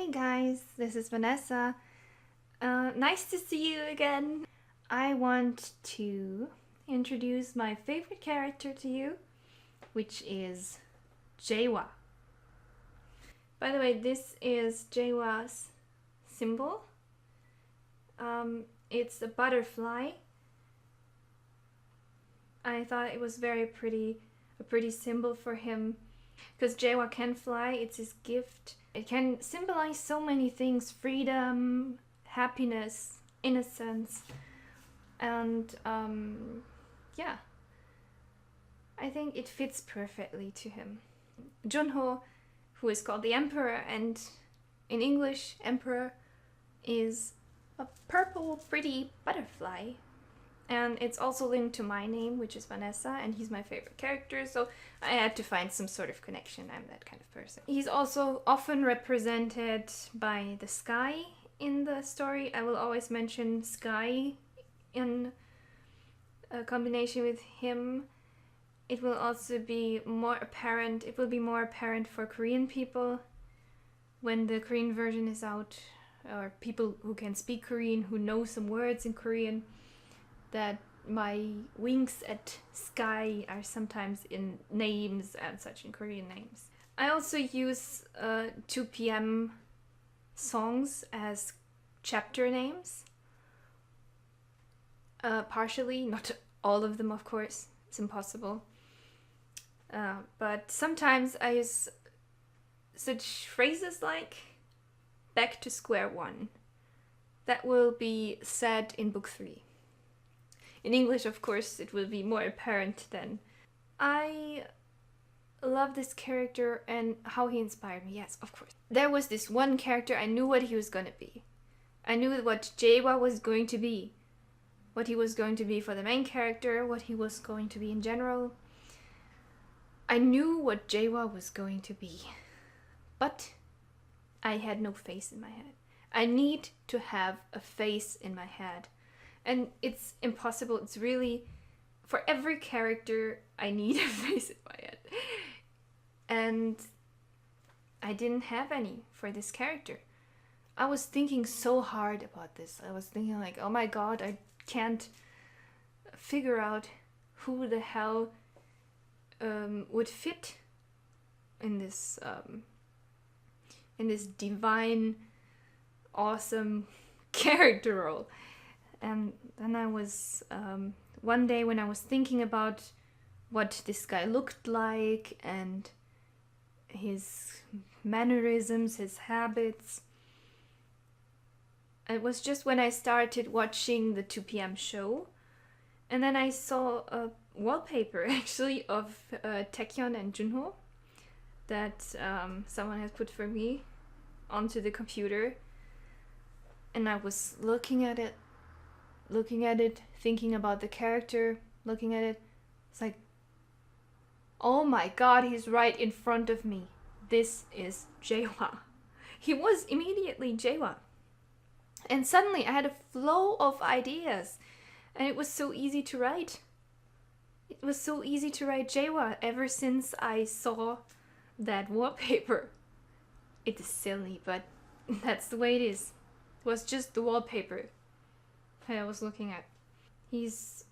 Hey guys, this is Vanessa. Nice to see you again. I want to introduce my favorite character to you, which is Jae Hwa. By the way, this is Jae Hwa's symbol. It's a butterfly. I thought it was a pretty symbol for him, because Jae Hwa can fly. It's his gift. It can symbolize so many things: freedom, happiness, innocence, and yeah, I think it fits perfectly to him. Junho, who is called the Emperor, and in English, Emperor is a purple, pretty butterfly. And it's also linked to my name, which is Vanessa, and he's my favorite character, so I had to find some sort of connection. I'm that kind of person. He's also often represented by the sky in the story. I will always mention sky in a combination with him. It will also be more apparent. It will be more apparent for Korean people when the Korean version is out, or people who can speak Korean, who know some words in Korean, that my winks at sky are sometimes in names and such, in Korean names. I also use 2PM songs as chapter names. Partially, not all of them, of course. It's impossible. But sometimes I use such phrases like "back to square one." That will be said in book 3. In English, of course, it will be more apparent then. I love this character and how he inspired me, yes, of course. There was this one character, I knew what he was gonna be. I knew what Jae Hwa was going to be. What he was going to be for the main character, what he was going to be in general. I knew what Jae Hwa was going to be. But I had no face in my head. I need to have a face in my head. And it's impossible. It's really, for every character, I need a face in my head. And I didn't have any for this character. I was thinking so hard about this. I was thinking like, oh my god, I can't figure out who the hell would fit in this divine, awesome character role. And then I was, one day when I was thinking about what this guy looked like and his mannerisms, his habits, it was just when I started watching the 2PM show, and then I saw a wallpaper actually of Taekyeon and Junho that someone has put for me onto the computer, and I was looking at it, thinking about the character, looking at it. It's like, oh my god, he's right in front of me. This is Jae Hwa. He was immediately Jae Hwa. And suddenly I had a flow of ideas, and it was so easy to write. It was so easy to write Jae Hwa ever since I saw that wallpaper. It is silly, but that's the way it is. It was just the wallpaper I was looking at. He's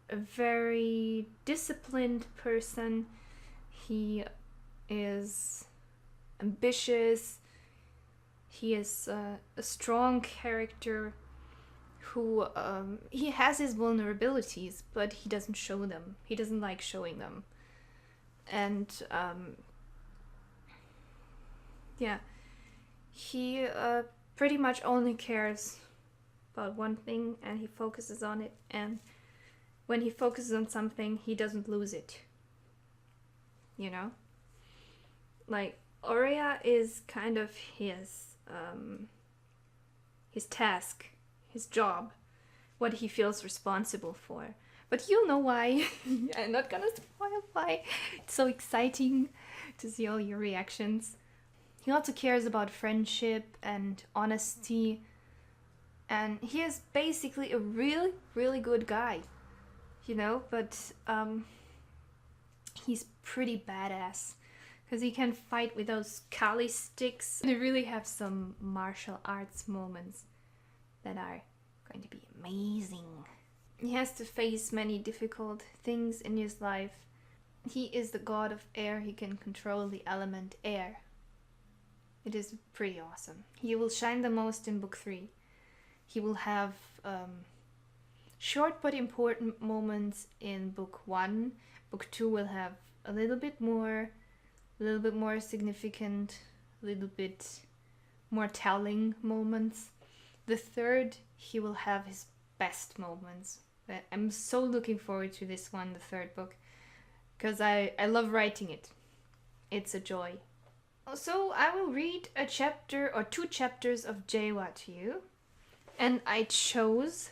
a very disciplined person. He is ambitious. He is a strong character who he has his vulnerabilities, but he doesn't show them. He doesn't like showing them. And yeah, he pretty much only cares about one thing, and he focuses on it, and when he focuses on something, he doesn't lose it. You know? Like, Oria is kind of his task, his job, what he feels responsible for. But you'll know why. I'm not gonna spoil why. It's so exciting to see all your reactions. He also cares about friendship and honesty. And he is basically a really, really good guy, you know, but he's pretty badass. because he can fight with those kali sticks. They really have some martial arts moments that are going to be amazing. He has to face many difficult things in his life. He is the god of air. He can control the element air. It is pretty awesome. He will shine the most in book 3. He will have short but important moments in book 1. Book 2 will have a little bit more significant, a little bit more telling moments. The third, he will have his best moments. I'm so looking forward to this one, the third book, because I love writing it. It's a joy. So I will read a chapter or 2 chapters of Jae Hwa to you. And I chose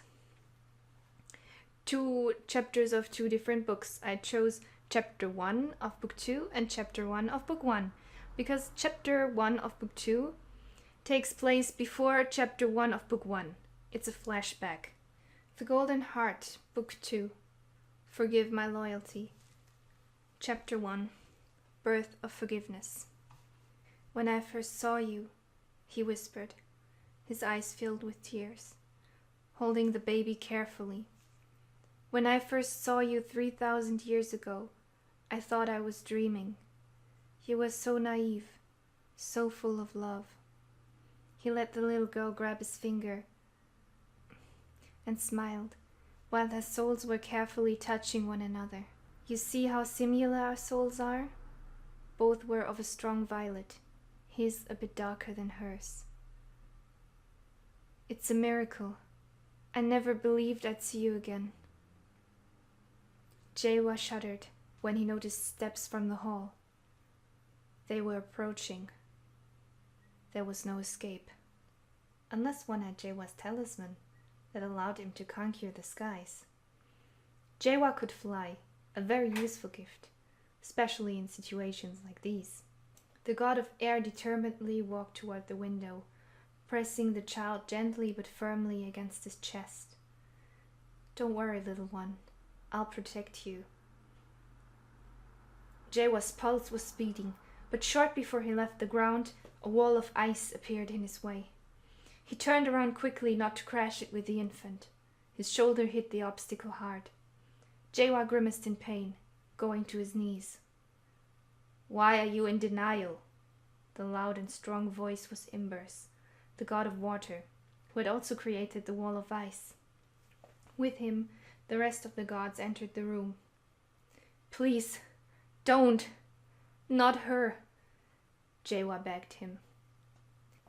2 chapters of 2 different books. I chose chapter 1 of book 2 and chapter 1 of book 1. Because chapter 1 of book 2 takes place before chapter 1 of book 1. It's a flashback. The Golden Heart, book 2. Forgive my loyalty. Chapter 1. Birth of Forgiveness. When I first saw you, he whispered, his eyes filled with tears, holding the baby carefully. When I first saw you 3,000 years ago, I thought I was dreaming. You were so naive, so full of love. He let the little girl grab his finger and smiled, while their souls were carefully touching one another. You see how similar our souls are? Both were of a strong violet, his a bit darker than hers. It's a miracle. I never believed I'd see you again. Jae Hwa shuddered when he noticed steps from the hall. They were approaching. There was no escape, unless one had Jae Hwa's talisman that allowed him to conquer the skies. Jae Hwa could fly, a very useful gift, especially in situations like these. The god of air determinedly walked toward the window, pressing the child gently but firmly against his chest. Don't worry, little one. I'll protect you. Jae Hwa's pulse was speeding, but short before he left the ground, a wall of ice appeared in his way. He turned around quickly not to crash it with the infant. His shoulder hit the obstacle hard. Jae Hwa grimaced in pain, going to his knees. Why are you in denial? The loud and strong voice was Imber's, the god of water, who had also created the wall of ice. With him, the rest of the gods entered the room. Please, don't! Not her! Jae Hwa begged him.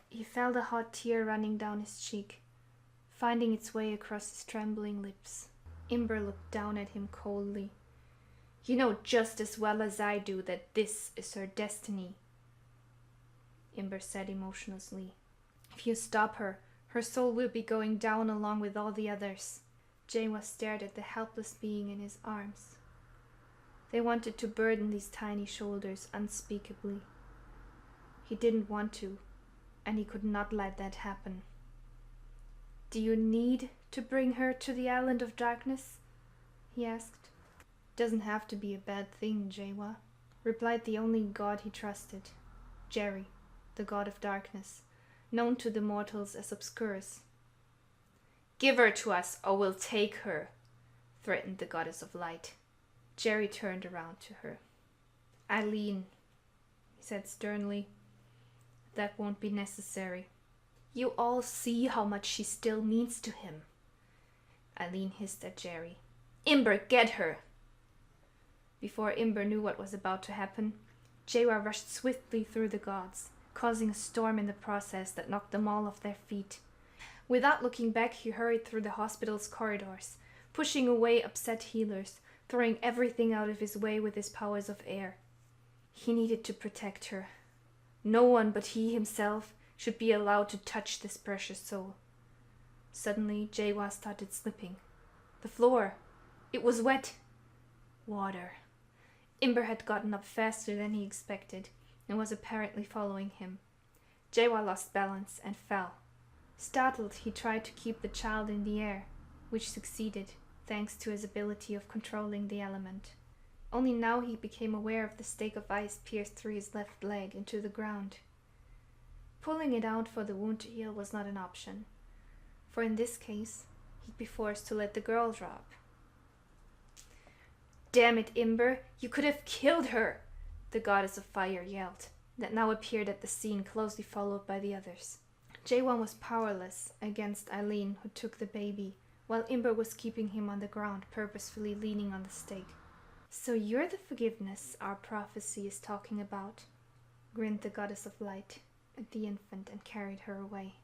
He felt a hot tear running down his cheek, finding its way across his trembling lips. Imber looked down at him coldly. You know just as well as I do that this is her destiny, Imber said emotionlessly. If you stop her, her soul will be going down along with all the others. Jae Hwa stared at the helpless being in his arms. They wanted to burden these tiny shoulders unspeakably. He didn't want to, and he could not let that happen. Do you need to bring her to the island of darkness? He asked. Doesn't have to be a bad thing, Jae Hwa, replied the only god he trusted, Jerry, the god of darkness, known to the mortals as Obscurus. Give her to us, or we'll take her, threatened the goddess of light. Jerry turned around to her. Eileen, he said sternly, that won't be necessary. You all see how much she still means to him. Eileen hissed at Jerry. Imber, get her! Before Imber knew what was about to happen, Jae Hwa rushed swiftly through the gods, causing a storm in the process that knocked them all off their feet. Without looking back, he hurried through the hospital's corridors, pushing away upset healers, throwing everything out of his way with his powers of air. He needed to protect her. No one but he himself should be allowed to touch this precious soul. Suddenly, Jae Hwa started slipping. The floor. It was wet. Water. Imber had gotten up faster than he expected and was apparently following him. Jae Hwa lost balance and fell. Startled, he tried to keep the child in the air, which succeeded, thanks to his ability of controlling the element. Only now he became aware of the stake of ice pierced through his left leg into the ground. Pulling it out for the wound to heal was not an option, for in this case, he'd be forced to let the girl drop. "Damn it, Imber, you could have killed her!" the goddess of fire yelled, that now appeared at the scene, closely followed by the others. Jae Hwa was powerless against Eileen, who took the baby, while Imber was keeping him on the ground, purposefully leaning on the stake. "So you're the forgiveness our prophecy is talking about," grinned the goddess of light at the infant and carried her away.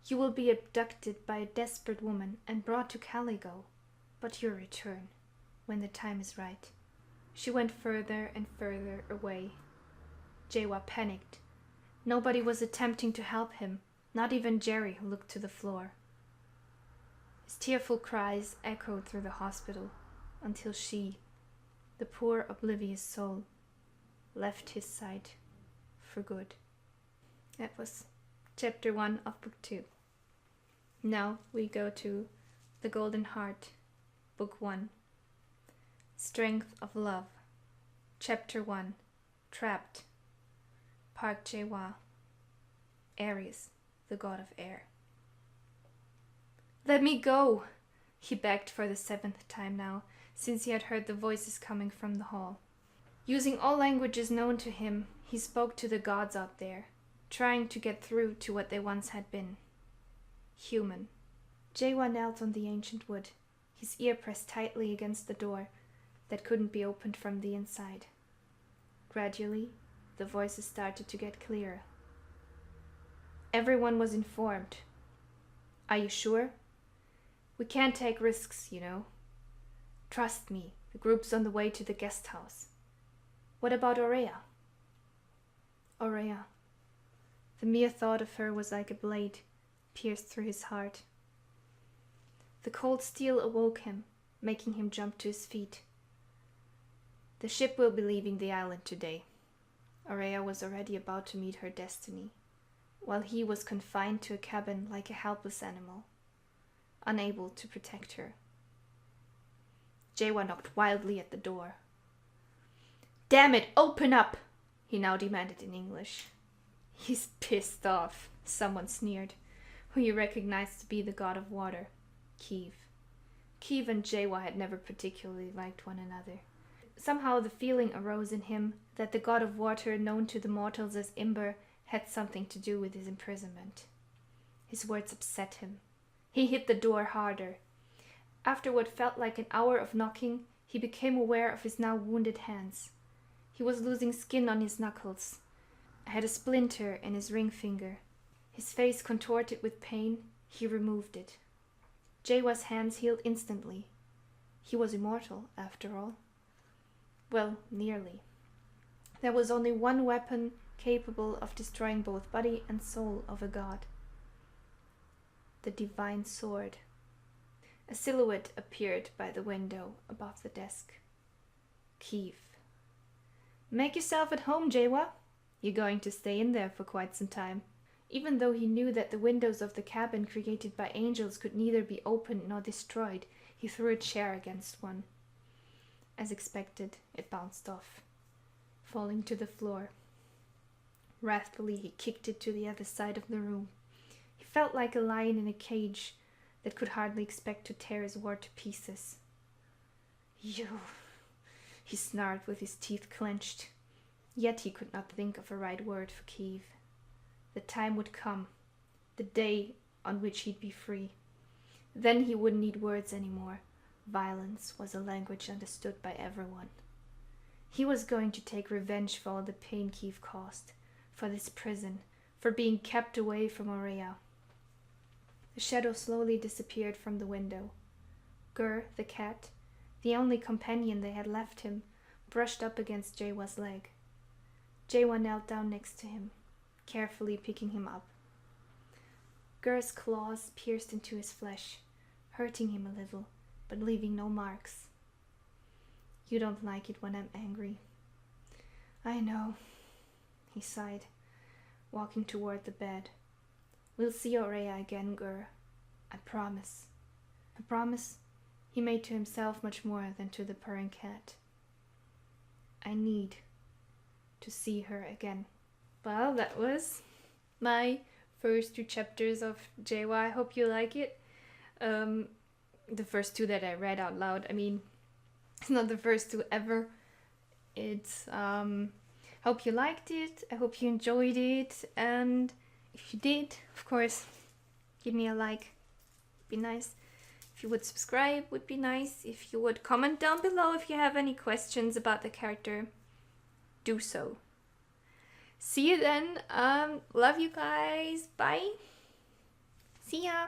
"You will be abducted by a desperate woman and brought to Caligo, but you'll return when the time is right." She went further and further away. Jae Hwa panicked. Nobody was attempting to help him, not even Jerry, who looked to the floor. His tearful cries echoed through the hospital until she, the poor oblivious soul, left his side for good. That was chapter 1 of book 2. Now we go to The Golden Heart, book 1. Strength of Love, chapter 1. Trapped. Park Jae Hwa, Ares, the god of air. "Let me go," he begged for the 7th time now, since he had heard the voices coming from the hall. Using all languages known to him, he spoke to the gods out there, trying to get through to what they once had been. Human. Jae Hwa knelt on the ancient wood, his ear pressed tightly against the door that couldn't be opened from the inside. Gradually, the voices started to get clearer. Everyone was informed. "Are you sure? We can't take risks, you know. Trust me, the group's on the way to the guest house. What about Aurea?" Aurea. The mere thought of her was like a blade pierced through his heart. The cold steel awoke him, making him jump to his feet. The ship will be leaving the island today. Aurea was already about to meet her destiny, while he was confined to a cabin like a helpless animal, unable to protect her. Jae Hwa knocked wildly at the door. "Damn it, open up!" he now demanded in English. "He's pissed off," someone sneered, who he recognized to be the god of water, Kiev. Kiev and Jae Hwa had never particularly liked one another. Somehow the feeling arose in him that the god of water, known to the mortals as Imber, had something to do with his imprisonment. His words upset him. He hit the door harder. After what felt like an hour of knocking, he became aware of his now wounded hands. He was losing skin on his knuckles, had a splinter in his ring finger. His face contorted with pain, he removed it. Jae Hwa's hands healed instantly. He was immortal, after all. Well, nearly. There was only one weapon capable of destroying both body and soul of a god. The divine sword. A silhouette appeared by the window above the desk. Kiev. "Make yourself at home, Jae Hwa. You're going to stay in there for quite some time." Even though he knew that the windows of the cabin created by angels could neither be opened nor destroyed, he threw a chair against one. As expected, it bounced off, falling to the floor. Wrathfully, he kicked it to the other side of the room. He felt like a lion in a cage that could hardly expect to tear his ward to pieces. "You," he snarled with his teeth clenched. Yet he could not think of a right word for Kiev. The time would come, the day on which he'd be free. Then he wouldn't need words anymore. Violence was a language understood by everyone. He was going to take revenge for all the pain Kiev caused, for this prison, for being kept away from Aurea. The shadow slowly disappeared from the window. Gur, the cat, the only companion they had left him, brushed up against Jae Hwa's leg. Jae Hwa knelt down next to him, carefully picking him up. Gur's claws pierced into his flesh, hurting him a little, but leaving no marks. "You don't like it when I'm angry." "I know," he sighed, walking toward the bed. "We'll see Aurea again, Gur. I promise." A promise he made to himself much more than to the purring cat. I need to see her again. Well, that was my first 2 chapters of Jae Hwa. I hope you like it. The first 2 that I read out loud. I mean, it's not the first 2 ever. It's hope you liked it. I hope you enjoyed it, and if you did, of course, give me a like. Be nice. If you would subscribe, would be nice. If you would comment down below if you have any questions about the character, do so. See you then. Love you guys. Bye. See ya.